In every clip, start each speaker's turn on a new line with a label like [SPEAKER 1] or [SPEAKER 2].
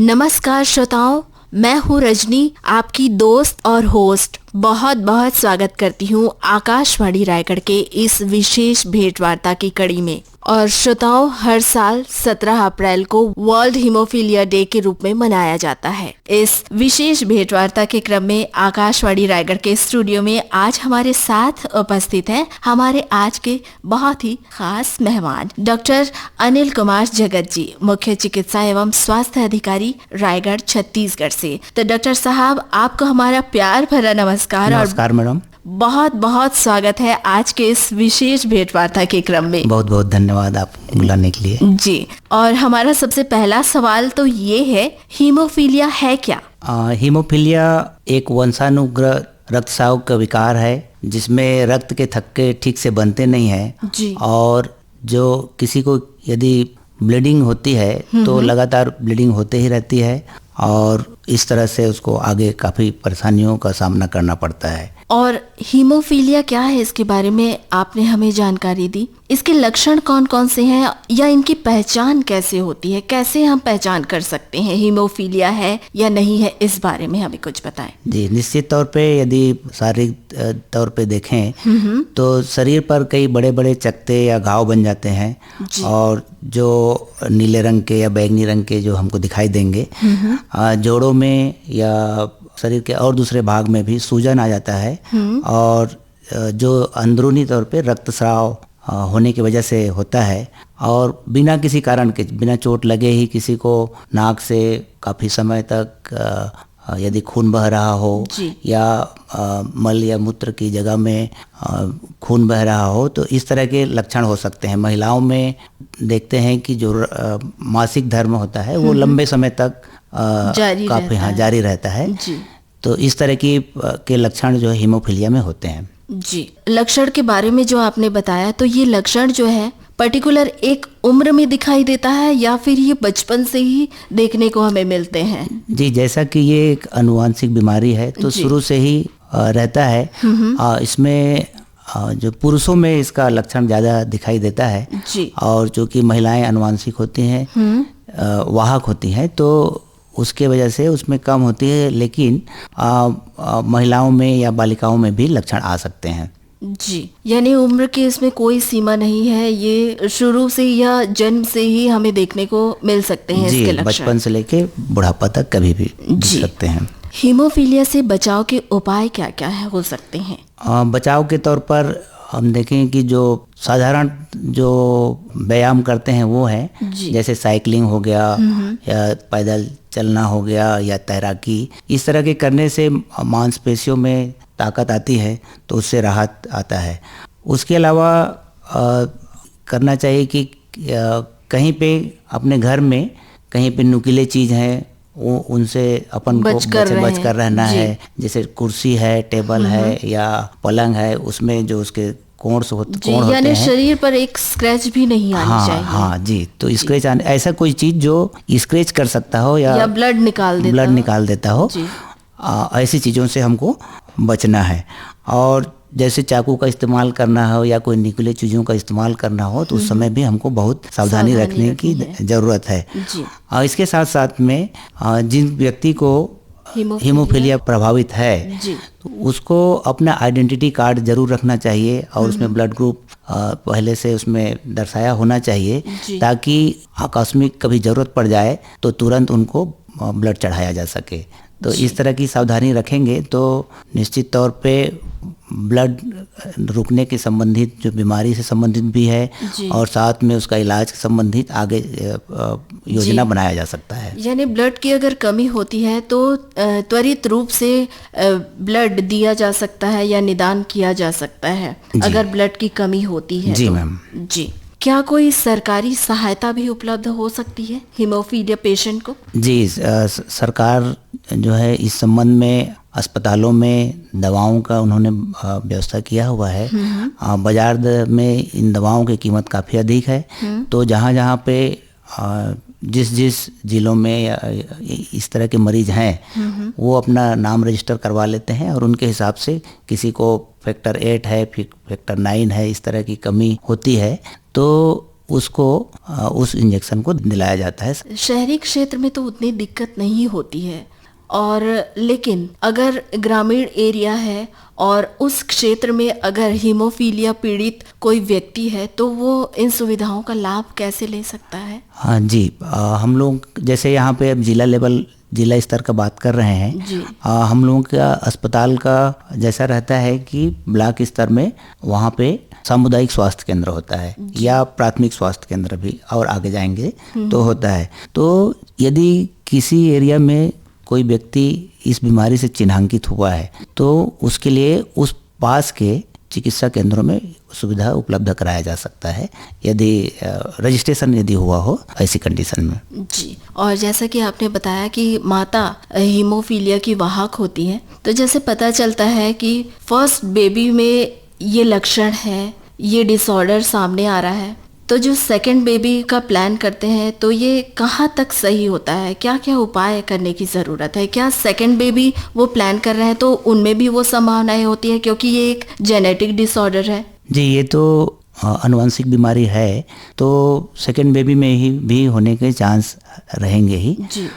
[SPEAKER 1] नमस्कार श्रोताओं, मैं हूँ रजनी, आपकी दोस्त और होस्ट। बहुत बहुत स्वागत करती हूँ आकाशवाणी रायगढ़ के इस विशेष भेंटवार्ता की कड़ी में। और श्रोताओं, हर साल 17 अप्रैल को वर्ल्ड हीमोफीलिया डे के रूप में मनाया जाता है। इस विशेष भेंटवार्ता के क्रम में आकाशवाणी रायगढ़ के स्टूडियो में आज हमारे साथ उपस्थित हैं हमारे आज के बहुत ही खास मेहमान डॉक्टर अनिल कुमार जगत जी, मुख्य चिकित्सा एवं स्वास्थ्य अधिकारी रायगढ़ छत्तीसगढ़ से। तो डॉक्टर साहब, आपको हमारा प्यार भरा नमस्कार।
[SPEAKER 2] नमस्कार मैडम,
[SPEAKER 1] बहुत बहुत स्वागत है आज के इस विशेष भेंटवार्ता के क्रम में।
[SPEAKER 2] बहुत बहुत धन्यवाद आप बुलाने के लिए।
[SPEAKER 1] जी, और हमारा सबसे पहला सवाल तो ये है, हीमोफीलिया है क्या?
[SPEAKER 2] हीमोफीलिया एक वंशानुगत रक्तस्राव का विकार है जिसमें रक्त के थक्के ठीक से बनते नहीं हैं
[SPEAKER 1] जी।
[SPEAKER 2] और जो किसी को यदि ब्लीडिंग होती है तो लगातार ब्लीडिंग होते ही रहती है और इस तरह से उसको आगे काफ़ी परेशानियों का सामना करना पड़ता है।
[SPEAKER 1] और हीमोफीलिया क्या है, इसके बारे में आपने हमें जानकारी दी। इसके लक्षण कौन कौन से हैं या इनकी पहचान कैसे होती है? कैसे हम पहचान कर सकते हैं हीमोफीलिया है या नहीं है? इस बारे में हमें कुछ बताएं।
[SPEAKER 2] जी, निश्चित तौर पे यदि शारीरिक तौर पे देखें तो शरीर पर कई बड़े बड़े चकत्ते या घाव बन जाते हैं और जो नीले रंग के या बैंगनी रंग के जो हमको दिखाई देंगे, जोड़ों में या शरीर के और दूसरे भाग में भी सूजन आ जाता है और जो अंदरूनी तौर पे रक्तस्राव होने की वजह से होता है और बिना किसी कारण के, बिना चोट लगे ही किसी को नाक से काफ़ी समय तक यदि खून बह रहा हो या मल या मूत्र की जगह में खून बह रहा हो तो इस तरह के लक्षण हो सकते हैं। महिलाओं में देखते हैं कि जो मासिक धर्म होता है वो लंबे समय तक काफ़ी जारी रहता है। तो इस तरह के लक्षण जो है हीमोफीलिया में होते हैं।
[SPEAKER 1] जी, लक्षण के बारे में जो आपने बताया, तो ये लक्षण जो है पर्टिकुलर एक उम्र में दिखाई देता है या फिर ये बचपन से ही देखने को हमें मिलते हैं?
[SPEAKER 2] जी, जैसा कि ये एक अनुवांशिक बीमारी है तो शुरू से ही रहता है। इसमें जो पुरुषों में इसका लक्षण ज़्यादा दिखाई देता है और जो कि महिलाएं अनुवांशिक होती हैं, वाहक होती हैं, तो उसके वजह से उसमें कम होती है, लेकिन महिलाओं में या बालिकाओं में भी लक्षण आ सकते हैं।
[SPEAKER 1] जी, यानी उम्र की इसमें कोई सीमा नहीं है, ये शुरू से या जन्म से ही हमें देखने को मिल सकते हैं इसके लक्षण।
[SPEAKER 2] बचपन से लेके बुढ़ापा तक कभी भी दिख सकते हैं।
[SPEAKER 1] हीमोफीलिया से बचाव के उपाय क्या क्या हो सकते हैं?
[SPEAKER 2] बचाव के तौर पर हम देखें कि जो साधारण जो व्यायाम करते हैं वो है, जैसे साइकिलिंग हो गया या पैदल चलना हो गया या तैराकी, इस तरह के करने से मांसपेशियों में ताकत आती है तो उससे राहत आता है। उसके अलावा करना चाहिए कि कहीं पे अपने घर में कहीं पे नुकीले चीज़ हैं वो उनसे अपन को बच कर रहना है। जैसे कुर्सी है, टेबल है या पलंग है, उसमें जो उसके कोण होते हैं,
[SPEAKER 1] शरीर पर एक स्क्रैच भी नहीं आनी चाहिए।
[SPEAKER 2] हाँ जी, तो स्क्रैच ऐसा कोई चीज़ जो स्क्रैच कर सकता हो या
[SPEAKER 1] ब्लड निकाल देता
[SPEAKER 2] हो, ऐसी चीज़ों से हमको बचना है। और जैसे चाकू का इस्तेमाल करना हो या कोई नुकीले चीज़ों का इस्तेमाल करना हो तो उस समय भी हमको बहुत सावधानी रखने की ज़रूरत है। और इसके साथ साथ में जिन व्यक्ति को हीमोफीलिया प्रभावित है तो उसको अपना आइडेंटिटी कार्ड जरूर रखना चाहिए और उसमें ब्लड ग्रुप पहले से उसमें दर्शाया होना चाहिए ताकि आकस्मिक कभी ज़रूरत पड़ जाए तो तुरंत उनको ब्लड चढ़ाया जा सके। तो इस तरह की सावधानी रखेंगे तो निश्चित तौर पे ब्लड रुकने के संबंधित जो बीमारी से संबंधित भी है और साथ में उसका इलाज से संबंधित आगे योजना बनाया जा सकता है।
[SPEAKER 1] यानी ब्लड की अगर कमी होती है तो त्वरित रूप से ब्लड दिया जा सकता है या निदान किया जा सकता है अगर ब्लड की कमी होती है।
[SPEAKER 2] जी मैम।
[SPEAKER 1] जी, क्या कोई सरकारी सहायता भी उपलब्ध हो सकती है हीमोफीलिया पेशेंट को? जी,
[SPEAKER 2] सरकार जो है इस संबंध में अस्पतालों में दवाओं का उन्होंने व्यवस्था किया हुआ है। बाजार में इन दवाओं की कीमत काफ़ी अधिक है, तो जहाँ पे जिस जिलों में इस तरह के मरीज हैं वो अपना नाम रजिस्टर करवा लेते हैं और उनके हिसाब से किसी को फैक्टर 8 है, फैक्टर 9 है, इस तरह की कमी होती है तो उसको उस इंजेक्शन को दिलाया जाता है।
[SPEAKER 1] शहरी क्षेत्र में तो उतनी दिक्कत नहीं होती है, और लेकिन अगर ग्रामीण एरिया है और उस क्षेत्र में अगर हीमोफीलिया पीड़ित कोई व्यक्ति है तो वो इन सुविधाओं का लाभ कैसे ले सकता है?
[SPEAKER 2] हाँ जी, हम लोग जैसे यहाँ पे अब जिला स्तर का बात कर रहे हैं
[SPEAKER 1] जी।
[SPEAKER 2] हम लोगों का अस्पताल का जैसा रहता है कि ब्लॉक स्तर में वहाँ पे सामुदायिक स्वास्थ्य केंद्र होता है या प्राथमिक स्वास्थ्य केंद्र भी, और आगे जाएंगे तो होता है। तो यदि किसी एरिया में कोई व्यक्ति इस बीमारी से चिन्हांकित हुआ है तो उसके लिए उस पास के चिकित्सा केंद्रों में सुविधा उपलब्ध कराया जा सकता है, यदि रजिस्ट्रेशन यदि हुआ हो ऐसी कंडीशन में।
[SPEAKER 1] जी, और जैसा कि आपने बताया कि माता हीमोफीलिया की वाहक होती है, तो जैसे पता चलता है कि फर्स्ट बेबी में ये लक्षण है, ये डिसऑर्डर सामने आ रहा है, तो जो सेकंड बेबी का प्लान करते हैं तो ये कहाँ तक सही होता है? क्या क्या उपाय करने की ज़रूरत है? क्या सेकंड बेबी वो प्लान कर रहे हैं तो उनमें भी वो संभावनाएं होती है, क्योंकि ये एक जेनेटिक डिसऑर्डर है?
[SPEAKER 2] जी, ये तो अनुवांशिक बीमारी है, तो सेकंड बेबी में ही भी होने के चांस रहेंगे ही
[SPEAKER 1] जी।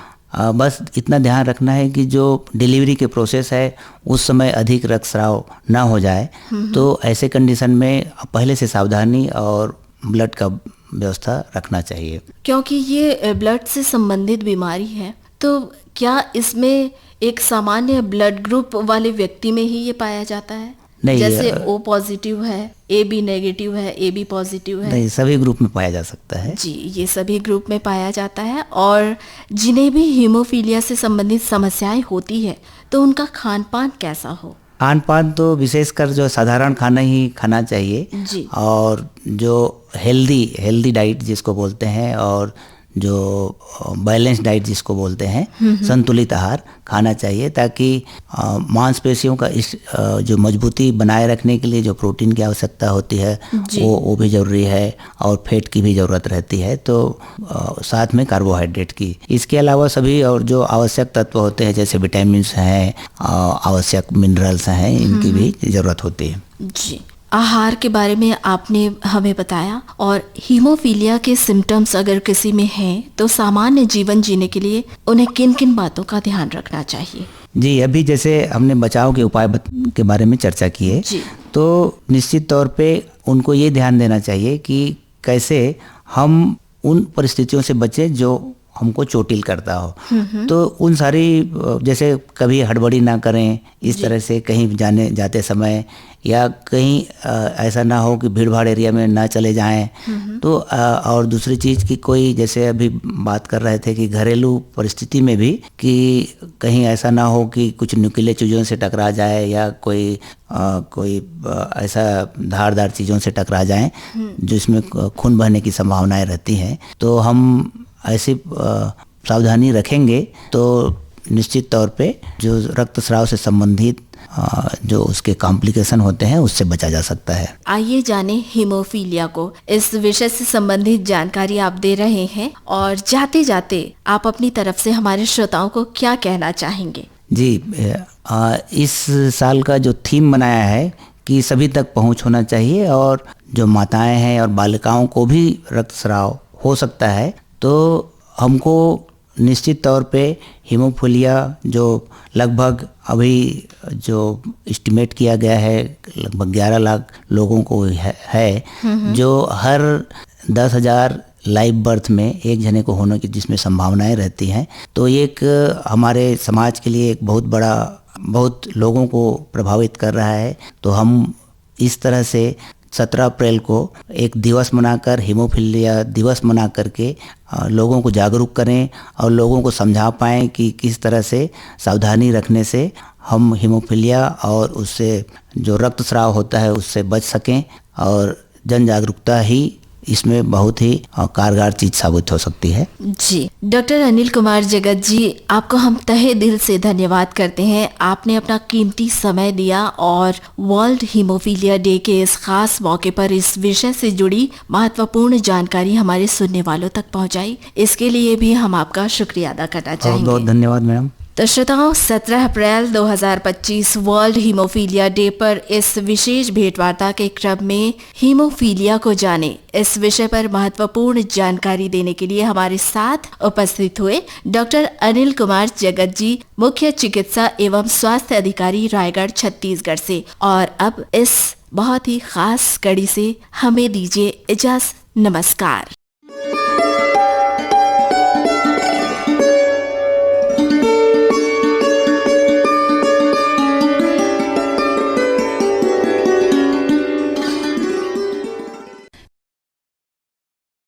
[SPEAKER 2] बस इतना ध्यान रखना है कि जो डिलीवरी के प्रोसेस है उस समय अधिक रक्तस्राव ना हो जाए। तो ऐसे कंडीशन में पहले से सावधानी और ब्लड का व्यवस्था रखना चाहिए,
[SPEAKER 1] क्योंकि ये ब्लड से संबंधित बीमारी है। तो क्या इसमें एक सामान्य ब्लड ग्रुप वाले व्यक्ति में ही ये पाया जाता है?
[SPEAKER 2] नहीं,
[SPEAKER 1] जैसे O पॉजिटिव है, AB नेगेटिव है, AB पॉजिटिव है?
[SPEAKER 2] नहीं, सभी ग्रुप में पाया जा सकता है।
[SPEAKER 1] जी, ये सभी ग्रुप में पाया जाता है। और जिन्हें भी हीमोफीलिया से संबंधित समस्याएं होती है तो उनका खान पान कैसा हो?
[SPEAKER 2] खान पान तो विशेषकर जो साधारण खाना ही खाना चाहिए
[SPEAKER 1] जी।
[SPEAKER 2] और जो हेल्दी डाइट जिसको बोलते हैं और जो बैलेंस डाइट जिसको बोलते हैं, संतुलित आहार खाना चाहिए, ताकि मांसपेशियों का जो मजबूती बनाए रखने के लिए जो प्रोटीन की आवश्यकता होती है वो भी जरूरी है, और फैट की भी ज़रूरत रहती है, तो साथ में कार्बोहाइड्रेट की। इसके अलावा सभी और जो आवश्यक तत्व होते हैं जैसे विटामिन हैं, आवश्यक मिनरल्स हैं, इनकी भी ज़रूरत होती है।
[SPEAKER 1] जी, आहार के बारे में आपने हमें बताया, और हीमोफीलिया के सिम्टम्स अगर किसी में हैं तो सामान्य जीवन जीने के लिए उन्हें किन किन बातों का ध्यान रखना चाहिए?
[SPEAKER 2] जी, अभी जैसे हमने बचाव के उपाय के बारे में चर्चा की है, तो निश्चित तौर पे उनको ये ध्यान देना चाहिए कि कैसे हम उन परिस्थितियों से बचें जो हमको चोटिल करता हो। तो उन सारी, जैसे कभी हड़बड़ी ना करें इस तरह से कहीं जाते समय, या कहीं ऐसा ना हो कि भीड़ भाड़ एरिया में ना चले जाएं। तो और दूसरी चीज़ कि कोई, जैसे अभी बात कर रहे थे कि घरेलू परिस्थिति में भी कि कहीं ऐसा ना हो कि कुछ नुकीले चीज़ों से टकरा जाए या कोई ऐसा धारदार चीज़ों से टकरा जाएं जिसमें खून बहने की संभावनाएं रहती हैं। तो हम ऐसी सावधानी रखेंगे तो निश्चित तौर पे जो रक्तस्राव से संबंधित जो उसके कॉम्प्लिकेशन होते हैं उससे बचा जा सकता है।
[SPEAKER 1] आइए जाने हीमोफीलिया को। इस विषय से संबंधित जानकारी आप दे रहे हैं, और जाते जाते आप अपनी तरफ से हमारे श्रोताओं को क्या कहना चाहेंगे?
[SPEAKER 2] जी, इस साल का जो थीम बनाया है कि सभी तक पहुंच होना चाहिए, और जो माताएं हैं और बालिकाओं को भी रक्तस्राव हो सकता है, तो हमको निश्चित तौर पे हीमोफीलिया जो लगभग अभी जो एस्टिमेट किया गया है लगभग 11 लाख लोगों को है जो हर 10,000 लाइव बर्थ में एक जने को होने की जिसमें संभावनाएं रहती हैं। तो एक हमारे समाज के लिए एक बहुत लोगों को प्रभावित कर रहा है। तो हम इस तरह से 17 अप्रैल को एक दिवस मनाकर, हीमोफीलिया दिवस मना करके लोगों को जागरूक करें और लोगों को समझा पाएँ कि किस तरह से सावधानी रखने से हम हीमोफीलिया और उससे जो रक्तस्राव होता है उससे बच सकें, और जन जागरूकता ही इसमें बहुत ही कारगर चीज साबित हो सकती है।
[SPEAKER 1] जी, डॉक्टर अनिल कुमार जगत जी, आपको हम तहे दिल से धन्यवाद करते हैं। आपने अपना कीमती समय दिया और वर्ल्ड हीमोफीलिया डे के इस खास मौके पर इस विषय से जुड़ी महत्वपूर्ण जानकारी हमारे सुनने वालों तक पहुंचाई। इसके लिए भी हम आपका शुक्रिया अदा करना चाहेंगे।
[SPEAKER 2] बहुत धन्यवाद मैडम।
[SPEAKER 1] तो श्रोताओं, 17 अप्रैल 2025 वर्ल्ड हीमोफीलिया डे पर इस विशेष भेंटवार्ता के क्रम में हीमोफीलिया को जाने, इस विषय पर महत्वपूर्ण जानकारी देने के लिए हमारे साथ उपस्थित हुए डॉक्टर अनिल कुमार जगत जी, मुख्य चिकित्सा एवं स्वास्थ्य अधिकारी, रायगढ़, छत्तीसगढ़ से। और अब इस बहुत ही खास कड़ी से हमें दीजिए इजाजत। नमस्कार।